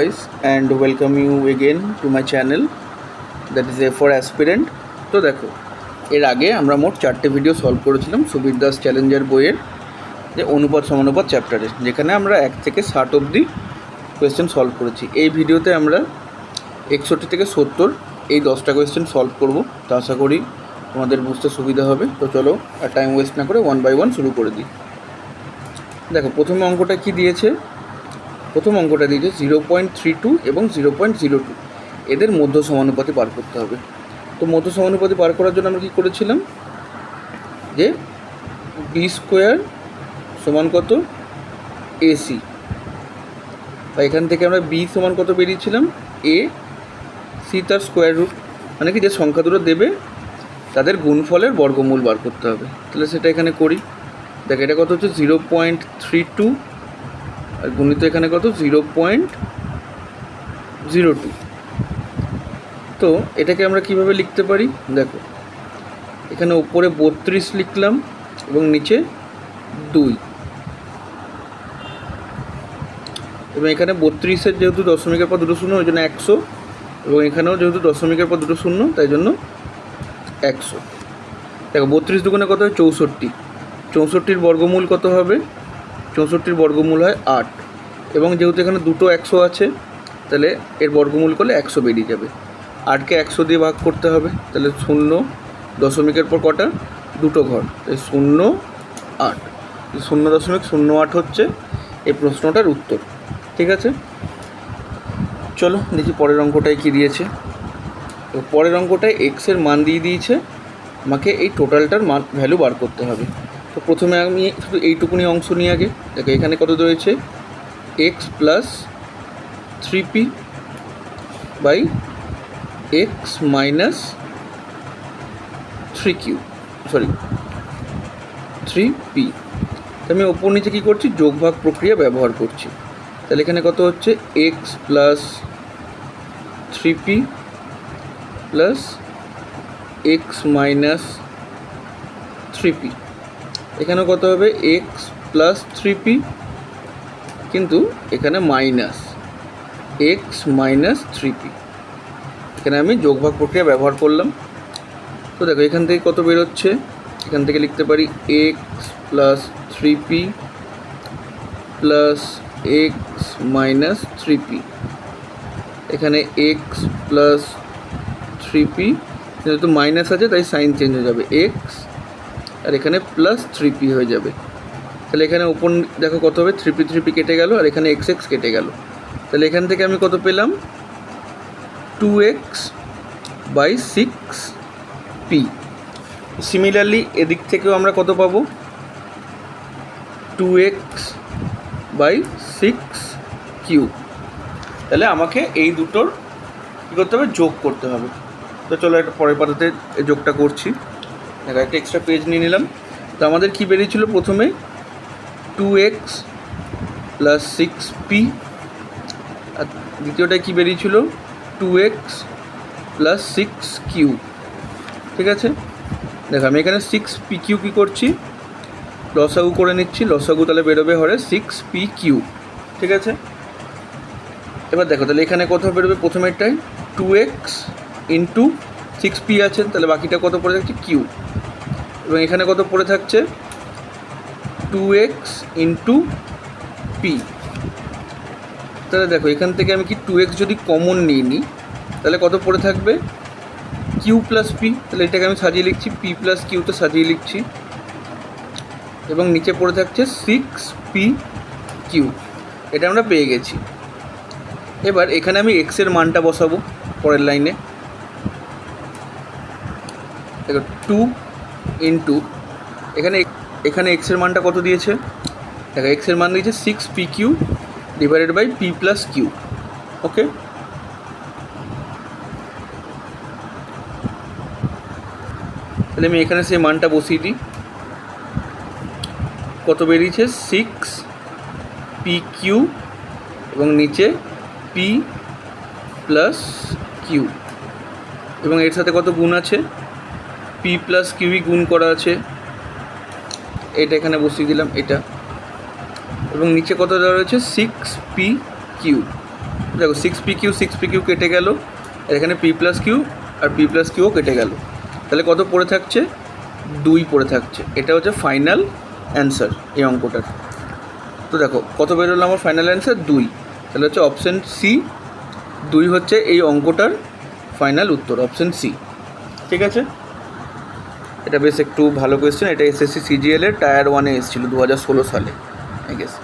guys, and welcome you again to my channel, that is A4 Aspirant। তো দেখো, এর আগে আমরা মোট 4টে ভিডিও সলভ করেছিলাম সুবীর দাস চ্যালেঞ্জার বইয়ের যে অনুপাত সমানুপাত চ্যাপ্টারে, যেখানে আমরা 1 থেকে 60 অবধি কোয়েশ্চেন সলভ করেছি। এই ভিডিওতে আমরা 61 থেকে 70 এই 10টা কোয়েশ্চেন সলভ করব। তো আশা করি তোমাদের বুঝতে সুবিধা হবে। তো চলো আর টাইম ওয়েস্ট না করে 1 বাই 1 শুরু করে দিই। দেখো, প্রথম অঙ্কটা কি দিয়েছে? প্রথম অঙ্কটা দিয়েছে 0.32 এবং 0.02, এদের মধ্য সমানুপাতি বার করতে হবে। তো মধ্য সমানুপাতি বার করার জন্য আমরা কী করেছিলাম, যে বি স্কোয়ার সমান কত এসি, বা এখান থেকে আমরা বি সমান কত বেরিয়েছিলাম এ, সি তার স্কোয়ার রুট, মানে কি যে সংখ্যা দুটো দেবে তাদের গুণফলের বর্গমূল বার করতে হবে। তাহলে সেটা এখানে করি। দেখ, এটা কত হচ্ছে 0.32 আর গুণিত এখানে কত 0.02। তো এটাকে আমরা কিভাবে লিখতে পারি? দেখো, এখানে উপরে 32 লিখলাম এবং নিচে 2, এবং এখানে 32-এর যেহেতু দশমিকের পর দুটো শূন্য ওই জন্য 100, এবং এখানেও যেহেতু দশমিকের পর দুটো শূন্য তাই জন্য 100। দেখো, 32 দুগুণে কত হয় 64, 64-র বর্গমূল কত হবে? 64-র বর্গমূল হয় 8, এবং যেহেতু এখানে দুটো 100 আছে তাহলে এর বর্গমূল করলে 100 বেরিয়ে যাবে। 8কে 100 দিয়ে ভাগ করতে হবে, তাহলে 0 দশমিকের পর কটা দুটো ঘর, তাই 0, 8, 0.08 হচ্ছে এই প্রশ্নটার উত্তর। ঠিক আছে, চলো দেখি পরের অঙ্কটায় কী দিয়েছে। তো পরের অঙ্কটায় এক্সের মান দিয়ে দিয়েছে, আমাকে এই টোটালটার মান ভ্যালু বার করতে হবে। তো প্রথমে আমি শুধু এইটুকুনি অংশ নিয়ে আগে দেখো, এখানে কত রয়েছে x plus 3p by x minus 3p। আমি ওপর নিচে কী করছি, যোগভাগ প্রক্রিয়া ব্যবহার করছি। তাহলে এখানে কত হচ্ছে x plus 3p plus x minus 3p, এখানেও কত হবে এক্স প্লাস 3p, কিন্তু এখানে মাইনাস এক্স মাইনাস 3p। এখানে আমি যোগভাগ প্রক্রিয়া ব্যবহার করলাম। তো দেখো, এখান থেকে কত বেরোচ্ছে, এখান থেকে লিখতে পারি x plus 3p plus x minus 3p। এখানে এক্স প্লাস 3p, যেহেতু মাইনাস আছে তাই সাইন চেঞ্জ হয়ে যাবে এক্স, আর এখানে প্লাস 3p হয়ে যাবে। তাহলে এখানে উপর দেখো কত হবে 3p কেটে গেল, আর এখানে এক্স কেটে গেল। তাহলে এখান থেকে আমি কত পেলাম 2x বাই 6p। সিমিলারলি এদিক থেকেও আমরা কত পাবো 2x বাই 6q। তাহলে আমাকে এই দুটোর কী করতে হবে, যোগ করতে হবে। তো চলো একটা পরের পাতাতে এই যোগটা করছি। দেখো, একটা এক্সট্রা পেজ নিয়ে নিলাম। তো আমাদের কী বেরিয়েছিল প্রথমে 2x প্লাস 6p, আর দ্বিতীয়টায় কী বেরিয়েছিল 2x প্লাস 6q। ঠিক আছে, দেখো আমি এখানে 6pq কী করছি, লসাগু করে নিচ্ছি। লসাগু তাহলে বেরোবে হরে 6pq। ঠিক আছে, এবার দেখো তাহলে এখানে কত বেরোবে, প্রথমেরটায় 2x ইন্টু 6p আছে, তাহলে বাকিটা কত পড়ে থাকছে q, এবং এখানে কত পড়ে থাকছে 2x ইন্টু p। তাহলে দেখো, এখান থেকে আমি কি 2x যদি কমন নিই তাহলে কত পড়ে থাকবে q প্লাস p। তাহলে এটাকে আমি সাজিয়ে লিখছি p প্লাস qতে সাজিয়ে লিখছি, এবং নিচে পড়ে থাকছে 6pq। এটা আমরা পেয়ে গেছি। এবার এখানে আমি x এর মানটা বসাবো পরের লাইনে। দেখো 2 ইন্টু এখানে x এর মানটা কত দিয়েছে, দেখো x এর মান দিয়েছে 6pq divided by p plus q। Okay, তাহলে আমি এখানে সেই মানটা বসিয়ে দিই। কত বেরিয়েছে 6pq, এবং নিচে p প্লাস q, এবং এর সাথে কত গুণ আছে p প্লাস qই গুণ করা আছে, এটা এখানে বসিয়ে দিলাম এটা, এবং নিচে কত দেওয়া রয়েছে 6pq। দেখো 6 পি কিউ কেটে গেল, আর এখানে P plus Q R P plus কিউও কেটে গেল। তাহলে কত পড়ে থাকছে? 2 পড়ে থাকছে। এটা হচ্ছে ফাইনাল অ্যান্সার এই অঙ্কটার। তো দেখো কত বেরোলো আমার ফাইনাল অ্যান্সার? 2। তাহলে হচ্ছে অপশান সি, 2 হচ্ছে এই অঙ্কটার ফাইনাল উত্তর, অপশান সি। ঠিক আছে, এটা বেশ একটু ভালো কোয়েশ্চেন। এটা এসএসসি সিজিএলের টায়ার 1-এ এসেছিলো 2016 সালে আই গেস।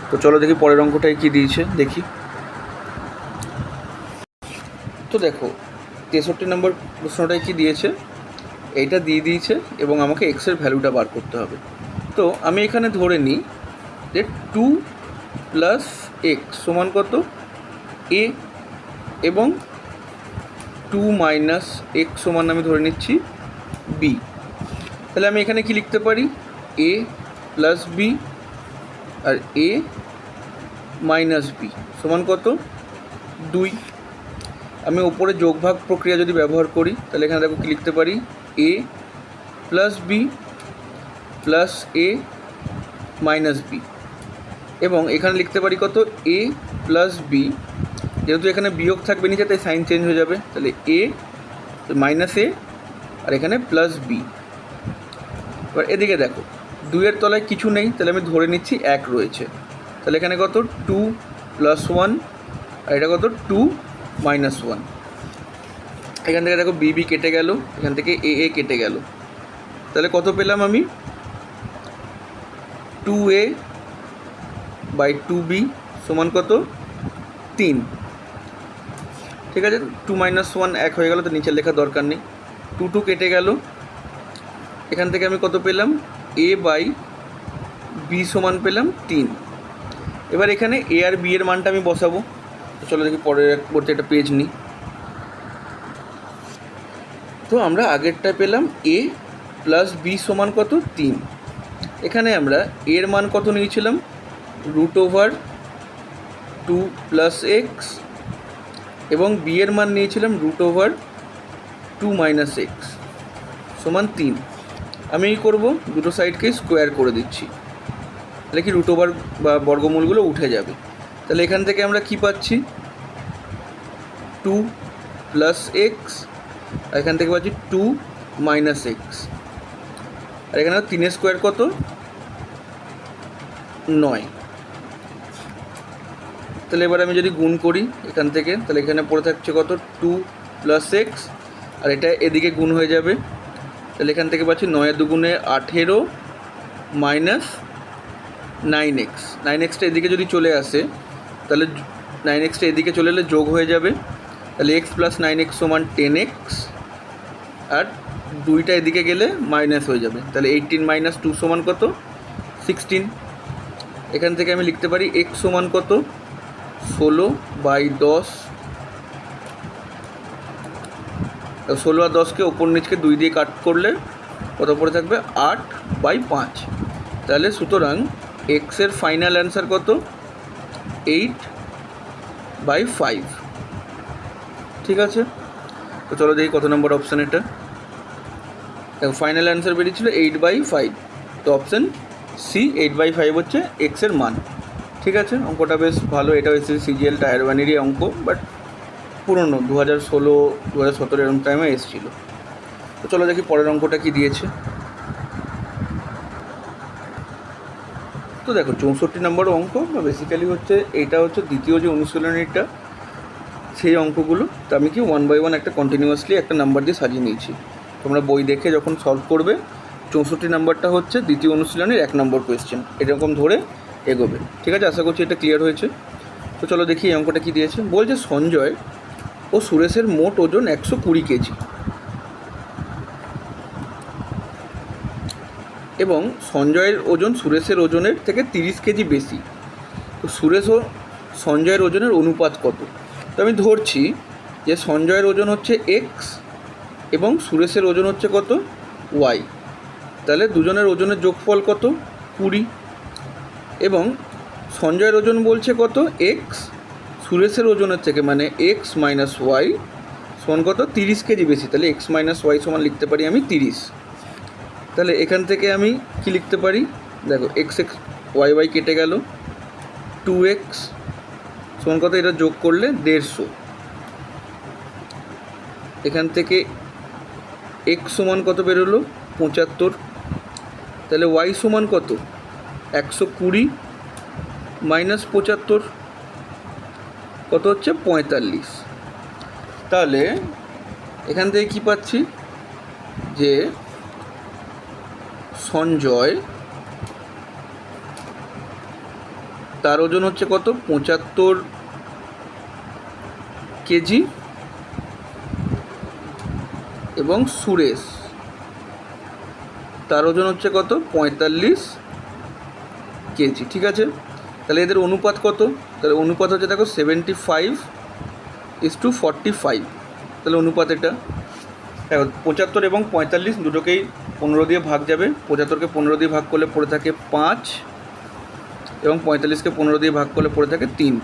তো চলো দেখি পরের অঙ্কটায় কী দিয়েছে দেখি। তো দেখো 63 নম্বর প্রশ্নটায় কী দিয়েছে, এইটা দিয়ে দিয়েছে এবং আমাকে এক্সের ভ্যালুটা বার করতে হবে। তো আমি এখানে ধরে নিই যে 2 প্লাস এক্স সমান কত? এ, এবং 2 মাইনাস এক্স সমান আমি ধরে নিচ্ছি বি। তাহলে আমি এখানে কি লিখতে পারি? এ প্লাস বি আর এ মাইনাস বি সমান কত? 2। আমি ওপরে যোগভাগ প্রক্রিয়া যদি ব্যবহার করি তাহলে এখানে দেখো কি লিখতে পারি? এ প্লাস বি প্লাস এ মাইনাস বি, এবং এখানে লিখতে পারি কত? এ প্লাস বি, যেহেতু এখানে বিয়োগ থাকবে নিচে তাই সাইন চেঞ্জ হয়ে যাবে, তাহলে এ মাইনাস এ আর এখানে প্লাস বি। এবার এদিকে দেখো 2-এর তলায় কিছু নেই, তাহলে আমি ধরে নিচ্ছি 1 রয়েছে। তাহলে এখানে কত? 2 প্লাস 1 আর এটা কত? 2 মাইনাস 1। এখান থেকে দেখো বি কেটে গেল, এখান থেকে এ কেটে গেল। তাহলে কত পেলাম আমি? 2a বাই 2b সমান কত? 3। ঠিক আছে, 2 মাইনাস 1 1 হয়ে গেল, তো নিচে লেখার দরকার নেই। 2 কেটে গেল, এখান থেকে আমি কত পেলাম? a বাই বি সমান পেলাম 3। এবার এখানে এ আর বি এর মানটা আমি বসাবো। চলো দেখি পরবর্তী একটা পেজ নিই। তো আমরা আগেরটায় পেলাম এ প্লাস বি সমান কত? 3। এখানে আমরা এর মান কত নিয়েছিলাম? √2 প্লাস এক্স, এবং বি এর মান নিয়েছিলাম √2 মাইনাস এক্স সমান 3। আমি এই করবো দুটো সাইডকে স্কোয়ার করে দিচ্ছি, তাহলে কি √, বা বর্গমূলগুলো উঠে যাবে। তাহলে এখান থেকে আমরা কি পাচ্ছি? 2 প্লাস এক্স, আর এখান থেকে পাচ্ছি 2 মাইনাস এক্স, আর এখানে 3-এর স্কোয়ার কত? 9। তাহলে এবার আমি যদি গুণ করি এখান থেকে, তাহলে এখানে পড়ে থাকছে কত? 2 প্লাস এক্স, আর এটা এদিকে গুণ হয়ে যাবে। তাহলে এখান থেকে পাচ্ছি 9 দুগুণে 18 মাইনাস 9x। 9xটা এদিকে যদি চলে আসে তাহলে 9xটা এদিকে চলে এলে যোগ হয়ে যাবে। তাহলে x প্লাস 9x সমান 10x, আর 2টা এদিকে গেলে মাইনাস হয়ে যাবে। তাহলে 18 মাইনাস 2 সমান কত? 16। এখান থেকে আমি লিখতে পারি x সমান কত? 16/10। 16 আর 10কে ওপর নিচকে 2 দিয়ে কাট করলে কত পড়ে থাকবে? 8/5। তাহলে সুতরাং এক্সের ফাইনাল অ্যান্সার কত? 8/5। ঠিক আছে, তো চলো দেখি কত নম্বর অপশান এটা। দেখো ফাইনাল অ্যান্সার বেরিয়েছিল 8/5, তো অপশান সি 8/5 হচ্ছে এক্সের মান। ঠিক আছে, অঙ্কটা বেশ ভালো। এটাও এসএসসি সিজিএল টায়ার 1-এরই অঙ্ক, বাট পুরনো 2016 2017 এরকম টাইমে এসেছিলো। তো চলো দেখি পরের অঙ্কটা কি দিয়েছে। তো দেখো 64 নম্বর অঙ্ক, বা বেসিক্যালি হচ্ছে এটা হচ্ছে দ্বিতীয় যে অনুশীলনীটা সেই অঙ্কগুলো। তো আমি কি 1 বাই 1 একটা কন্টিনিউয়াসলি একটা নাম্বার দিয়ে সাজিয়ে নিয়েছি। তোমরা বই দেখে যখন সলভ করবে 64 নাম্বারটা হচ্ছে দ্বিতীয় অনুশীলনীর 1 নম্বর কোয়েশ্চেন, এরকম ধরে এগোবে। ঠিক আছে, আশা করছি এটা ক্লিয়ার হয়েছে। তো চলো দেখি এই অঙ্কটা কী দিয়েছে। বলছে সঞ্জয় ও সুরেশের মোট ওজন 120 কেজি, এবং সঞ্জয়ের ওজন সুরেশের ওজনের থেকে 30 কেজি বেশি। তো সুরেশ ও সঞ্জয়ের ওজনের অনুপাত কত? তো আমি ধরছি যে সঞ্জয়ের ওজন হচ্ছে এক্স এবং সুরেশের ওজন হচ্ছে কত? ওয়াই। তাহলে দুজনের ওজনের যোগফল কত? 20। এবং সঞ্জয়ের ওজন বলছে কত? এক্স, সুরেশের ওজনের থেকে মানে এক্স মাইনাস ওয়াই সমান কত? 30 কেজি বেশি। তাহলে এক্স মাইনাস ওয়াই সমান লিখতে পারি আমি 30। তাহলে এখান থেকে আমি কি লিখতে পারি? দেখো এক্স ওয়াই কেটে গেল, 2x সমান কত, এটা যোগ করলে 150। এখান থেকে এক্স সমান কত বেরোলো 75, তাহলে ওয়াই সমান কত 120 মাইনাস 75 কত হচ্ছে 45। তাহলে এখান থেকে কী পাচ্ছি যে সঞ্জয় তার ওজন হচ্ছে কত 75 কেজি এবং সুরেশ তার ওজন হচ্ছে কত 45 কেজি। ঠিক আছে, তাহলে এদের অনুপাত কত, তাহলে অনুপাত হচ্ছে দেখো 75:45, তাহলে অনুপাত এটা দেখো 75 এবং 45 দুটোকেই 15 দিয়ে ভাগ যাবে। 75কে 15 দিয়ে ভাগ করলে পড়ে থাকে 5 এবং 45কে 15 দিয়ে ভাগ করলে পড়ে থাকে 3,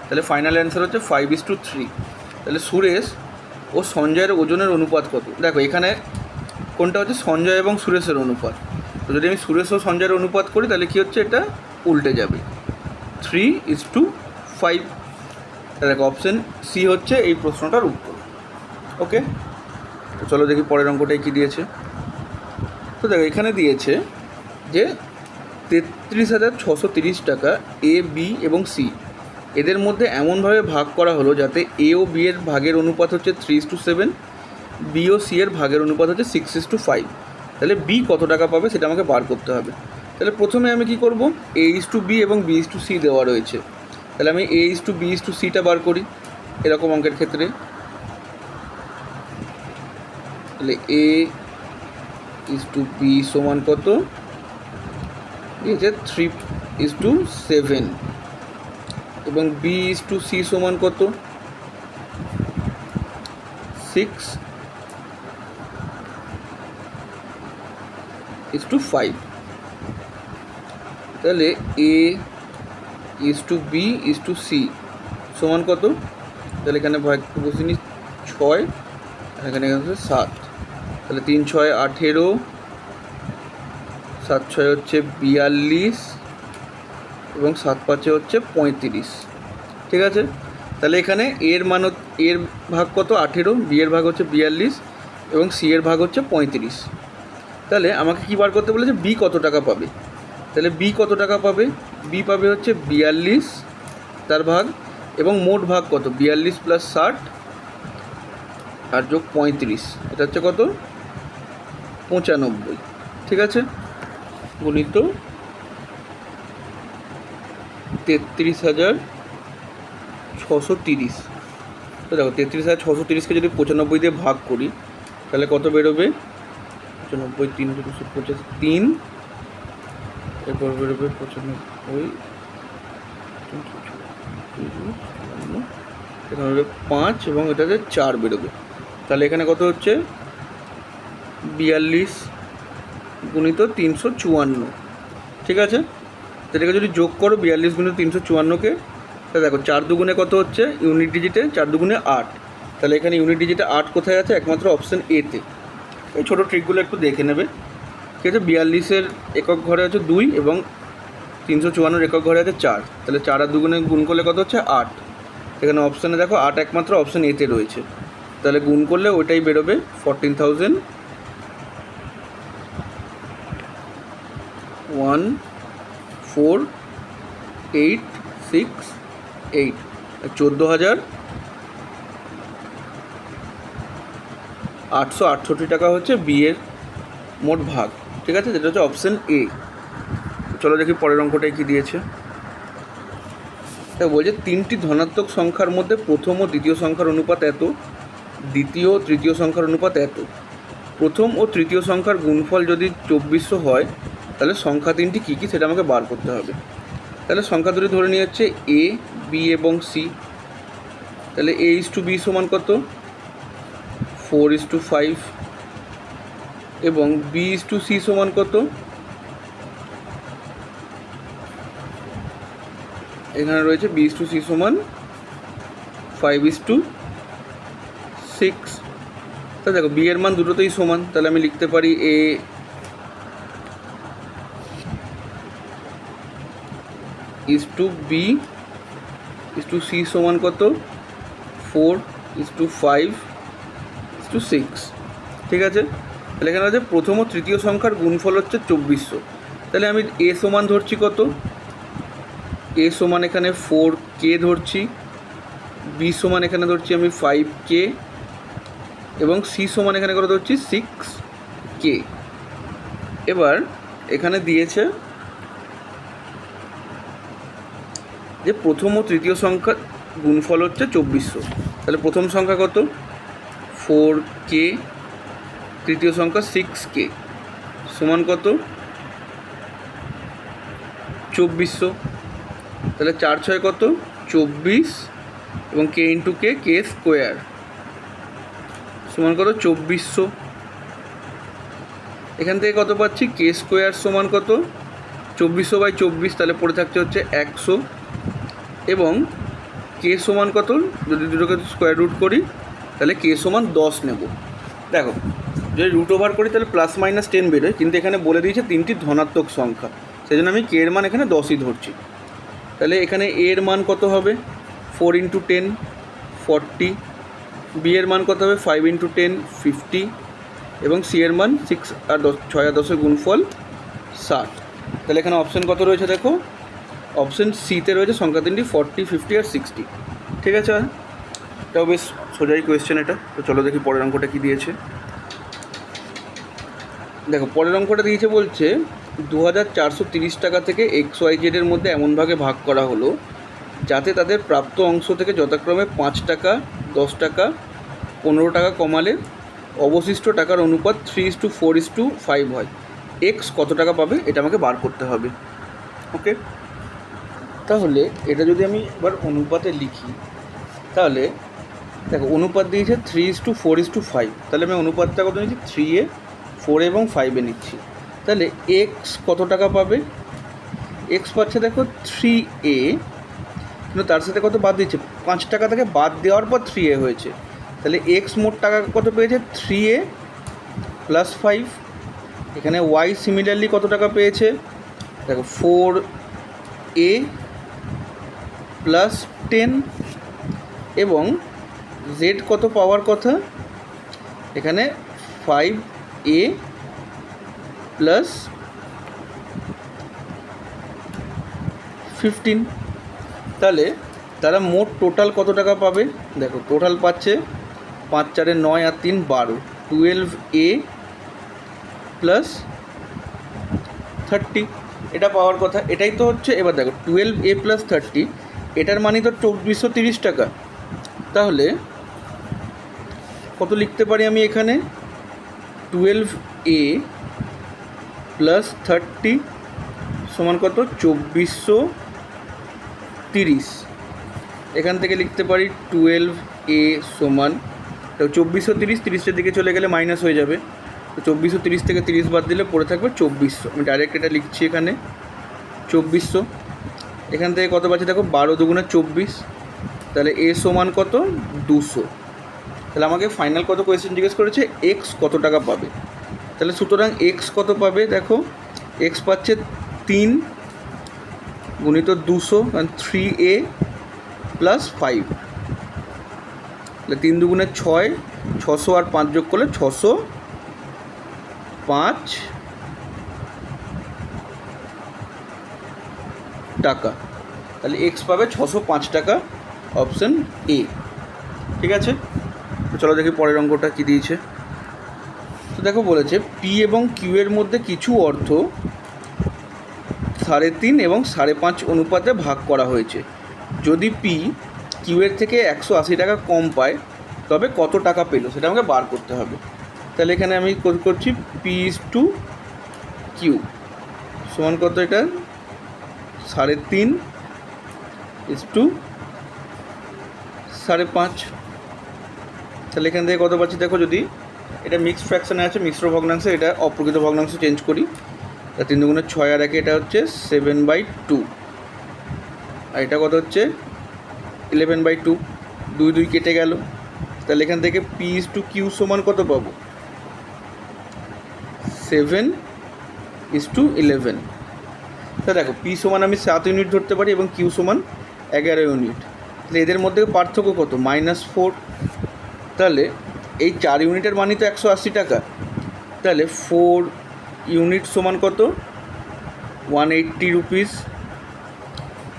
তাহলে ফাইনাল অ্যান্সার হচ্ছে 5:3। তাহলে সুরেশ ও সঞ্জয়ের ওজনের অনুপাত কত, দেখো এখানে কোনটা হচ্ছে সঞ্জয় এবং সুরেশের অনুপাত, তো যদি আমি সুরেশ ও সঞ্জয়ের অনুপাত করি তাহলে কী হচ্ছে এটা উল্টে যাবে 3:5। তাহলে দেখো অপশান সি হচ্ছে এই প্রশ্নটার উত্তর। ওকে, তো চলো দেখি পরের অঙ্কটায় কী দিয়েছে। তো দেখো এখানে দিয়েছে যে 33,630 টাকা এ, বি এবং সি এদের মধ্যে এমনভাবে ভাগ করা হলো যাতে এ ও বি এর ভাগের অনুপাত হচ্ছে 3:7, বি ও সি এর ভাগের অনুপাত হচ্ছে 6:5। তাহলে বি কত টাকা পাবে সেটা আমাকে বার করতে হবে। তাহলে প্রথমে আমি কি করব, A:B এবং B:C দেওয়া রয়েছে, তাহলে আমি A:B:Cটা বার করি এরকম অঙ্কের ক্ষেত্রে। তাহলে A:B সমান কত দিয়েছে 3:7 এবং B:C সমান কত 6:5। তাহলে A:B:C সমান কত, তাহলে এখানে ভাগ বসে নি 6, এখানে হচ্ছে 7, তাহলে 3 6 18, 7 6 হচ্ছে 42 এবং 7 5 হচ্ছে 35। ঠিক আছে, তাহলে এখানে এর মান এর ভাগ কত 18, বি এর ভাগ হচ্ছে 42 এবং সি এর ভাগ হচ্ছে 35। তাহলে আমাকে কী বার করতে বলেছে বি কত টাকা পাবে, তাহলে বি কত টাকা পাবে, বি পাবে হচ্ছে 42 তার ভাগ এবং মোট ভাগ কত 42 + 60 আর যোগ 35, এটা হচ্ছে কত 95। ঠিক আছে, গুণিত 33,630। তো দেখো 33,630কে যদি 95 দিয়ে ভাগ করি তাহলে কত বেরোবে 95 3 253, এরপর বেরোবে 95, এখানে হবে 5 এবং এটাতে 4 বেরোবে। তাহলে এখানে কত হচ্ছে 42 গুণিত 354। ঠিক আছে, এটাকে যদি যোগ করো 42 গুণিত 354কে, তাহলে দেখো 4 দুগুণে কত হচ্ছে ইউনিট ডিজিটে 4 দুগুণে 8, তাহলে এখানে ইউনিট ডিজিটে 8 কোথায় আছে, একমাত্র অপশান এতে। এই ছোটো ট্রিকগুলো একটু দেখে নেবে। ঠিক আছে, 42-এর একক ঘরে আছে 2 এবং 354-এর একক ঘরে আছে 4, তাহলে 4 আর দুগুণে গুণ করলে কত হচ্ছে 8, এখানে অপশানে দেখো 8 একমাত্র অপশান এতে রয়েছে, তাহলে গুণ করলে ওইটাই বেরোবে 14,868, 14,868 টাকা হচ্ছে বি এর মোট ভাগ। ঠিক আছে, যেটা হচ্ছে অপশান এ। চলো দেখি পরের অঙ্কটায় কী দিয়েছে। তা বলছে 3টি ধনাত্মক সংখ্যার মধ্যে প্রথম ও দ্বিতীয় সংখ্যার অনুপাত এত, দ্বিতীয় ও তৃতীয় সংখ্যার অনুপাত এত। প্রথম ও তৃতীয় সংখ্যার গুণফল যদি 2400 হয় তাহলে সংখ্যা 3টি কী কী সেটা আমাকে বার করতে হবে। তাহলে সংখ্যা দুটি ধরে নিয়ে হচ্ছে এ, বি এবং সি। তাহলে A:B সমান কত 4:5 এবং B:C সমান কত, এখানে রয়েছে B:C সমান 5:6। তা দেখো বি এর মান দুটোতেই সমান, তাহলে আমি লিখতে পারি A:B ইস টু সি সমান কত 4:5:6, ঠিক আছে। তাহলে এখানে হচ্ছে প্রথম ও তৃতীয় সংখ্যার গুণফল হচ্ছে 2400। তাহলে আমি এ সমান ধরছি কত, এ সমান এখানে 4k ধরছি, বি সমান এখানে ধরছি আমি 5k, এবং সি সমান এখানে করে ধরছি 6k। এবার এখানে দিয়েছে যে প্রথম ও তৃতীয় সংখ্যার গুণফল হচ্ছে 2400। তাহলে প্রথম সংখ্যা কত 4k, তৃতীয় সংখ্যা 6k, সমান কত 2400। তাহলে 4×6 কত 24, এবং k ইন্টু কে স্কোয়ার, সমান কত 2400। এখান থেকে কত পাচ্ছি কে স্কোয়ার সমান কত 2400/24, তাহলে পড়ে থাকছে হচ্ছে 100, এবং কে সমান কত, যদি দুটোকে স্কোয়ার রুট করি তাহলে কে সমান 10 নেব। দেখো যদি রুট ওভার করি তাহলে +-10 বেরোয়, কিন্তু এখানে বলে দিয়েছে তিনটি ধনাত্মক সংখ্যা, সেই জন্য আমি কে এর মান এখানে 10ই ধরছি। তাহলে এখানে এ এর মান কত হবে 4 × 10 40, বি এর মান কত হবে 5 × 10 50, এবং সি এর মান 6 আর 10, 6 আর 10 গুণফল 60। তাহলে এখানে অপশান কত রয়েছে দেখো, অপশান সিতে রয়েছে সংখ্যা তিনটি 40, 50 আর 60, ঠিক আছে। এটাও বেশ সোজাই কোয়েশ্চেন এটা। তো চলো দেখি পরের অঙ্কটা কী দিয়েছে। দেখো পরের অঙ্কটা দিয়েছে, বলছে 2430 টাকা থেকে XYZ এর মধ্যে এমনভাবে ভাগ করা হলো যাতে তাদের প্রাপ্ত অংশ থেকে যথাক্রমে 5 টাকা, 10 টাকা, 15 টাকা কমালে অবশিষ্ট টাকার অনুপাত 3:4:5 হয়। এক্স কত টাকা পাবে এটা আমাকে বার করতে হবে। ওকে, তাহলে এটা যদি আমি এবার অনুপাতে লিখি, তাহলে দেখো অনুপাত দিয়েছে 3:4:5, তাহলে আমি অনুপাতটা কত নিচ্ছি 3 এ, 4 এবং 5 নিচ্ছি। তাহলে এক্স কত টাকা পাবে, এক্স পাচ্ছে দেখো 3a, কিন্তু তার সাথে কত বাদ দিচ্ছে 5 টাকা থেকে বাদ দেওয়ার পর 3a হয়েছে। তাহলে এক্স মোট টাকা কত পেয়েছে 3a + 5। এখানে ওয়াই সিমিলারলি কত টাকা পেয়েছে দেখো 4a + 10, এবং জেড কত পাওয়ার কথা এখানে 5a + 15। তাহলে তারা মোট টোটাল কত টাকা পাবে, দেখো টোটাল পাচ্ছে 5 × 4 = 9 আর 3 = 12, 12a + 30 এটা পাওয়ার কথা, এটাই তো হচ্ছে। এবার দেখো 12a + 30 এটার মানে তো 2430 টাকা। তাহলে কত লিখতে পারি আমি এখানে 12a + 30 সমান কত 2430। এখান থেকে লিখতে পারি 12a সমান 2430, 30-এর দিকে চলে গেলে মাইনাস হয়ে যাবে, তো 2430 থেকে 30 বাদ দিলে পড়ে থাকবে 2400। আমি ডাইরেক্ট এটা লিখছি এখানে 2400। এখান থেকে কত পাচ্ছি দেখো 12 × 2 = 24, তাহলে এ সমান কত 200। তাহলে আমাকে ফাইনাল কত কোয়েশ্চেন জিজ্ঞেস করেছে এক্স কত টাকা পাবে। তাহলে সুতরাং এক্স কত পাবে, দেখো এক্স পাচ্ছে 3 × 200, কারণ 3a + 5, তাহলে 3 × 2 = 6, 600 আর 5 যোগ করলে 605 টাকা। তাহলে এক্স পাবে 605 টাকা, অপশান এ, ঠিক আছে। তো চলো দেখি পরের অঙ্কটা কী দিয়েছে। তো দেখো বলেছে পি এবং কিউ এর মধ্যে কিছু অর্থ 3.5 এবং 5.5 অনুপাতে ভাগ করা হয়েছে। যদি পি কিউ এর থেকে 180 টাকা কম পায় তবে কত টাকা পেল সেটা আমাকে বার করতে হবে। তাহলে এখানে আমি করছি P/Q সমান কত, এটা 3.5 / 5.5। তাহলে এখান থেকে কত পাচ্ছি দেখো, যদি এটা মিক্সড ফ্র্যাকশানে আছে মিশ্র ভগ্নাংশে, এটা অপ্রকৃত ভগ্নাংশ চেঞ্জ করি, তা 3 × 2 = 6 আর 1 এটা হচ্ছে 7/2, আর এটা কত হচ্ছে 11/2, 2 2 কেটে গেল। তাহলে এখান থেকে P/Q সমান কত পাবো 7:11। তা দেখো পি সমান আমি 7 ইউনিট ধরতে পারি এবং কিউ সমান 11 ইউনিট। তাহলে এদের মধ্যে পার্থক্য কত? -4। তাহলে এই 4 ইউনিটের মানই তো 180 টাকা। তাহলে 4 ইউনিট সমান কত? 180 রুপিস।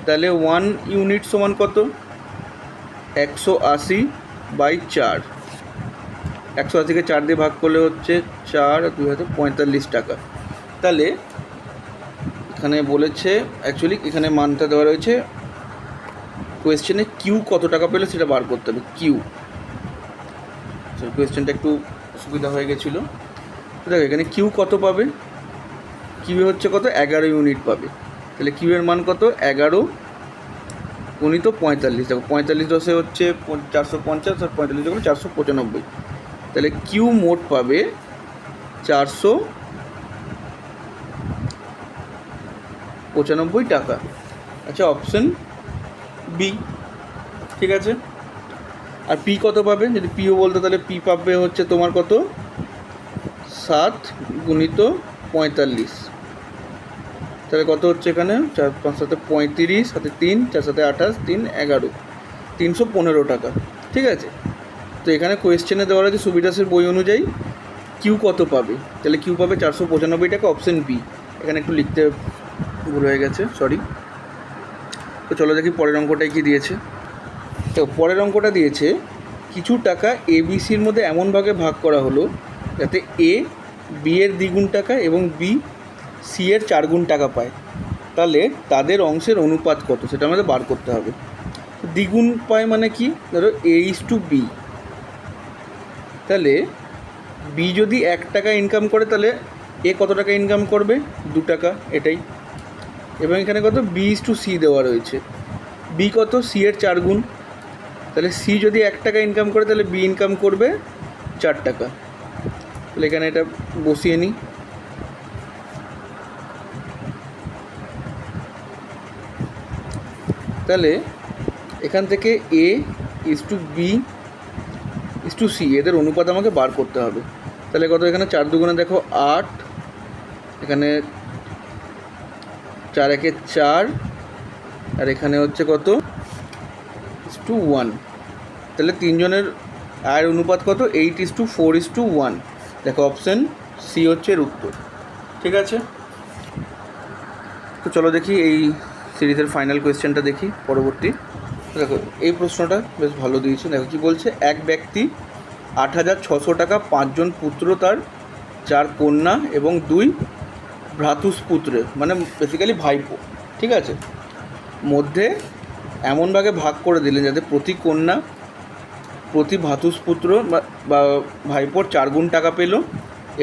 তাহলে 1 ইউনিট সমান কত? 180/4। 180কে 4 দিয়ে ভাগ করলে হচ্ছে 4 আর 2 হাতে 45 টাকা। তাহলে এখানে বলেছে, অ্যাকচুয়ালি এখানে মানটা দেওয়া রয়েছে কোয়েশ্চেনে, কিউ কত টাকা পেলে সেটা বার করতে হবে। কিউ কোয়েশ্চেনটা একটু অসুবিধা হয়ে গেছিলো। তো দেখো এখানে কিউ কত পাবে? কিউ হচ্ছে কত? 11 ইউনিট পাবে। তাহলে কিউ এর মান কত? 11 গুণিত 45। দেখো 45 দশে হচ্ছে 450 আর 45 যখন 495। তাহলে কিউ মোট পাবে 495 টাকা। আচ্ছা, অপশন বি। ঠিক আছে। আর পি কত পাবে? যদি পিও বলতো তাহলে পি পাবে হচ্ছে তোমার কত? 7 গুণিত 45। তাহলে কত হচ্ছে এখানে? 4 5 7 35, সাথে 3 4 7 28, 3 11, 315 টাকা। ঠিক আছে। তো এখানে কোয়েশ্চেনে দেওয়া আছে সুবিদাসের বই অনুযায়ী কিউ কত পাবে। তাহলে কিউ পাবে 495 টাকা, অপশন বি। এখানে একটু লিখতে ভুল হয়ে গেছে, সরি। তো চলো দেখি পরের অঙ্কটায় কী দিয়েছে। তো পরের অঙ্কটা দিয়েছে কিছু টাকা এবিসির মধ্যে এমনভাবে ভাগ করা হলো যাতে এ বি এর দ্বিগুণ টাকা এবং বি সি এর 4 গুণ টাকা পায়। তাহলে তাদের অংশের অনুপাত কত সেটা আমাদের বার করতে হবে। দ্বিগুণ পায় মানে কি? ধরো A/B। তাহলে বি যদি 1 টাকা ইনকাম করে তাহলে এ কত টাকা ইনকাম করবে? 2 টাকা, এটাই। এবং এখানে কত? B/C দেওয়া রয়েছে। বি কত? সি এর 4 গুণ। তাহলে সি যদি 1 টাকা ইনকাম করে তাহলে বি ইনকাম করবে 4 টাকা। তাহলে এখানে এটা বসিয়ে নিই। তাহলে এখান থেকে A/B/C এদের অনুপাত আমাকে বার করতে হবে। তাহলে কত? এখানে 4 দুগুণে দেখো 8, এখানে 4 একে 4, আর এখানে হচ্ছে কত? 1। তাহলে তিনজনের আয়ের অনুপাত কত? 8:4:1। দেখো অপশান সি হচ্ছে এর উত্তর। ঠিক আছে। তো চলো দেখি এই সিরিজের ফাইনাল কোয়েশ্চেনটা দেখি পরবর্তী। দেখো এই প্রশ্নটা বেশ ভালো দিয়েছে। দেখো কী বলছে, এক ব্যক্তি 8,600 টাকা 5 জন পুত্র, তার 4 কন্যা এবং 2 ভ্রাতুষ্পুত্রের, মানে বেসিক্যালি ভাইপো, ঠিক আছে, মধ্যে এমনভাবে ভাগ করে দিলেন যাতে প্রতি কন্যা প্রতি ভ্রাতুষ্পুত্র বা ভাইপোর 4 গুণ টাকা পেল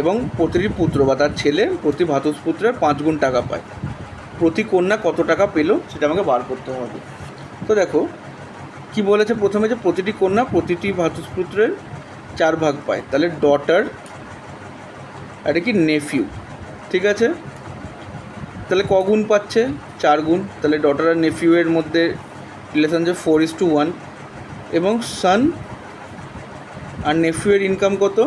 এবং প্রতিটি পুত্র বা তার ছেলে প্রতি ভ্রাতুষ্পুত্রের 5 গুণ টাকা পায়। প্রতি কন্যা কত টাকা পেল সেটা আমাকে বার করতে হবে। তো দেখো কি বলেছে, প্রথমে যে প্রতিটি কন্যা প্রতিটি ভ্রাতুষ্পুত্রের 4 ভাগ পায়। তাহলে ডটার আর কি নেফিউ, ঠিক আছে। তাহলে ক গুণ পাচ্ছে? 4 গুণ। তাহলে ডটার আর নেফিউয়ের মধ্যে রিলেশন যে 4:1। এবং সান আর নেফিউয়ের ইনকাম কত?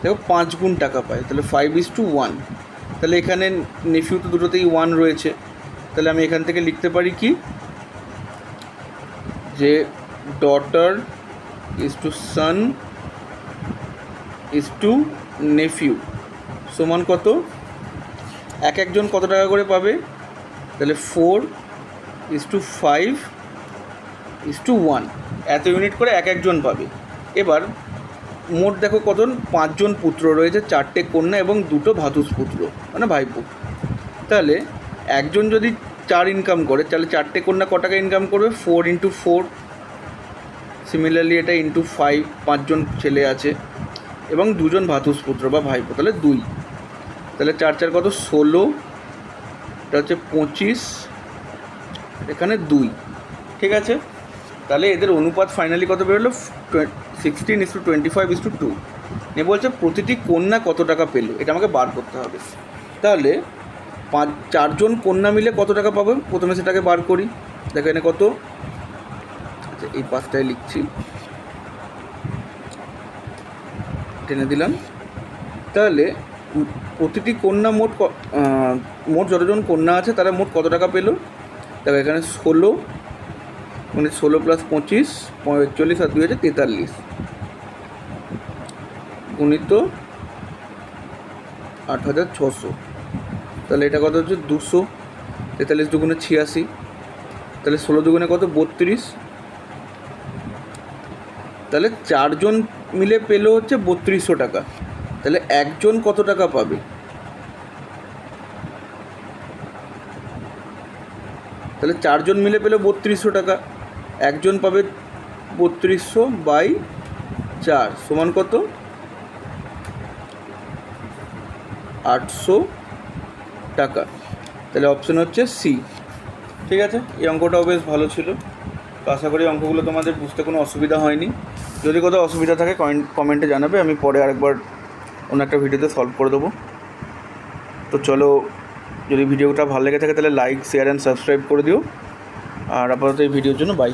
দেখো 5 গুণ টাকা পায়, তাহলে 5:1। তাহলে এখানে নেফিউ তো দুটোতেই 1 রয়েছে। তাহলে আমি এখান থেকে লিখতে পারি কি, যে ডটার সান নেফিউ সমান কত? একজন কত টাকা করে পাবে? তাহলে 4:5:1, এত ইউনিট করে একজন পাবে। এবার মোট দেখো কজন? 5 জন পুত্র রয়েছে, 4টে কন্যা এবং 2টো ভ্রাতুষ্পুত্র মানে ভাইপো। তাহলে একজন যদি 4 ইনকাম করে তাহলে 4টে কন্যা ক টাকা ইনকাম করবে? 4 × 4। সিমিলারলি এটা × 5, 5 জন ছেলে আছে এবং 2 জন ভ্রাতুষ্পুত্র বা ভাইপো, তাহলে 2। তাহলে 4 4 কত? 16, এটা হচ্ছে 25, এখানে 2, ঠিক আছে। তাহলে এদের অনুপাত ফাইনালি কত বেরোলো? 16:25:2। নিয়ে বলছে প্রতিটি কন্যা কত টাকা পেল, এটা আমাকে বার করতে হবে। তাহলে 4 জন কন্যা মিলে কত টাকা পাবো প্রথমে সেটাকে বার করি। দেখো এখানে কত? আচ্ছা এই 5টায় লিখছি, টেনে দিলাম। তাহলে প্রতিটি কন্যা মোট যতজন কন্যা আছে তারা মোট কত টাকা পেল? দেখো এখানে 16 মানে 16 প্লাস 25 45 আর 2 হচ্ছে 43 গুণিত 8600। তাহলে এটা কত হচ্ছে 200। 43 দুগুণে 86, তাহলে 16 দুগুণে কত 32। তাহলে 4 জন মিলে পেলো হচ্ছে 3200 টাকা। তাহলে একজন কত টাকা পাবে? তাহলে 4 জন মিলে পেলো 3200 টাকা, একজন পাবে 3200 বাই 4 সমান কত? 800 টাকা। তাহলে অপশন হচ্ছে সি। ঠিক আছে, এই অঙ্কটাও বেশ ভালো ছিল। তো আশা করি অঙ্কগুলো তোমাদের বুঝতে কোনো অসুবিধা হয়নি। যদি কোথাও অসুবিধা থাকে কমেন্টে জানাবে, আমি পরে আরেকবার অন্য একটা ভিডিওতে সলভ করে দেবো। তো চলো, যদি ভিডিওটা ভালো লেগে থাকে তাহলে লাইক, শেয়ার অ্যান্ড সাবস্ক্রাইব করে দিও। আর আপাতত এই ভিডিওর জন্য বাই।